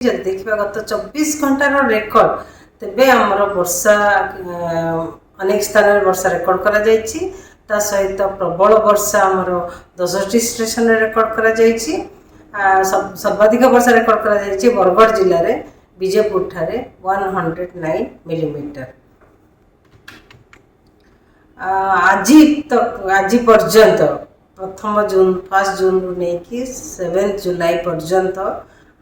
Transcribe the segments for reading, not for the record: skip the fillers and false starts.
जदि देखा गत 24 घंटार रेकर्ड तेबे आमर वर्षा अनेक स्थान वर्षा रेकर्ड करा जायछि ता सहित प्रबल वर्षा आमर 10टी स्टेशन रेकर्ड करा जायछि। सर्वाधिक वर्षा रेकर्ड करा जायछि बरगढ़ जिले में विजयपुर ठारे 109 मिलीमीटर। आज पर्यंत प्रथम जून 1 जून रु नहीं 7 जुलाई पर्यंत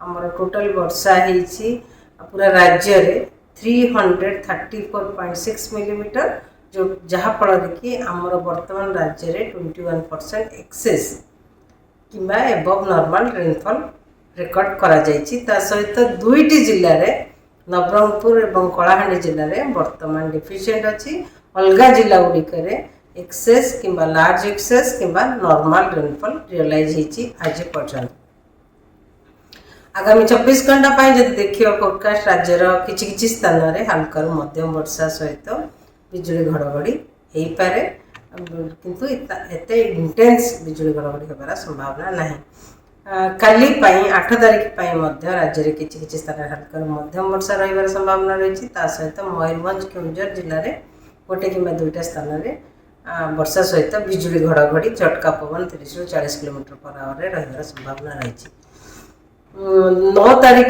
आमर टोटल वर्षा होती पूरा राज्य रे 334.6 मिलीमीटर जो जहाँफल कि आमर वर्तमान राज्य रे 21% एक्सेस किंबा एबव नॉर्मल रेनफॉल रेकर्ड करा जायछि। ता सहित दुईटी जिले में नवरंगपुर और कलाहांडी जिले में वर्तमान डिफिशिएंट अच्छी अलग जिला गुड़िक एक्सेस किंबा लार्ज एक्सेस किंबा नॉर्मल रेनफॉल रियलाइज होती आज पर्यंत। आगामी 24 घंटा जब देखिए फोरकास्ट राज्यर किसी स्थान में हल्का मध्यम वर्षा सहित बिजुली घड़घड़ी हो पारे किंतु एत इंटेंस बिजुली घड़घड़ी होबार संभावना ना। काली 8 तारिख राज्य में किसी स्थान में हल्का मध्यम वर्षा रही संभावना रही सहित मयूरभंज केन्दुझर जिले में गोटे कि दुईटा स्थान में वर्षा सहित बिजुली घड़घड़ी झटका पवन 30 ରୁ 40 किलोमीटर पर आवर रही संभावना रही। 9 तारिख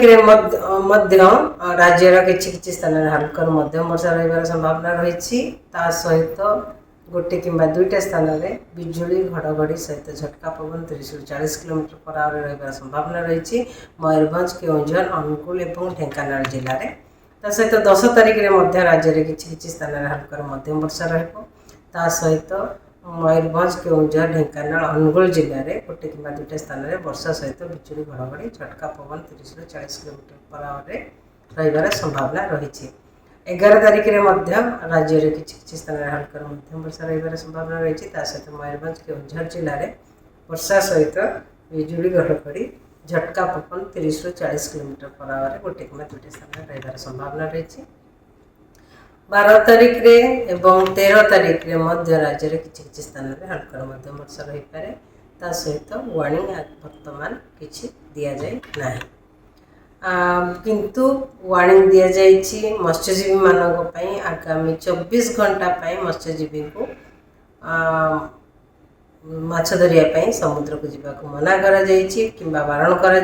राज्यर किसी स्थान में हल्का मध्यम वर्षा रही संभावना रही सहित गोटे कि दुईटा स्थान में बिजुली घड़घड़ी सहित झटका पवन 30 ରୁ 40 किलोमीटर पर आवर रही संभावना रही मयूरभंज केन्दुझर अनुगुल और ढेंकानाल जिले में। ता सहित 10 तारिख में राज्य में किसी स्थान में हल्का मध्यम वर्षा रहा सहित मयूरभंज केन्दुझर ढेंकानाल अनुगुल जिले में गोटे कि दुईटा स्थान में वर्षा सहित बिजुली घड़घड़ी झटका पवन 30 ରୁ 40 किलोमीटर पर आवर रही संभावना रही। 11 तारिख में राज्य में किसी स्थान में हल्का मध्यम वर्षा रही संभावना रही सहित मयूरभंज केन्दुझर जिले में वर्षा सहित बिजुली घड़घड़ी झटका पवन 30 ରୁ 40 किलोमीटर पर आवर गोटे कि दुईटा स्थान में रही संभावना रही। 12 तारिख एवं 13 तारिख राज्य में किसी स्थान में हल्का मध्यम वर्षा रही पारे ता सहित वार्निंग वर्तमान किसी दि जाए ना किंतु वार्निंग दि जाइए मत्स्यजीवी मानी आगामी 24 घंटा मत्स्यजीवी को माछ धरिया समुद्र को जावाक मना किंबा बारण कर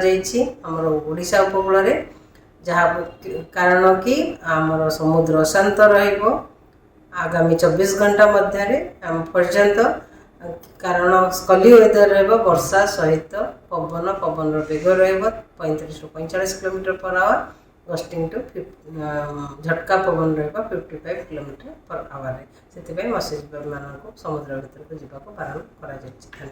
ओडिशा उपकूल में जहाँ कारण कि आमर समुद्र अशांत आगामी 24 घंटा मध्य पर्यंत कारण स्कली वेदर वर्षा सहित पवन बेग रईस ରୁ 45 kilometre per hour gusting to झटका पवन 55 किलोमीटर पर आवर से मत्स्यजीवी मान समुद्र भर को जावाक बारण कर।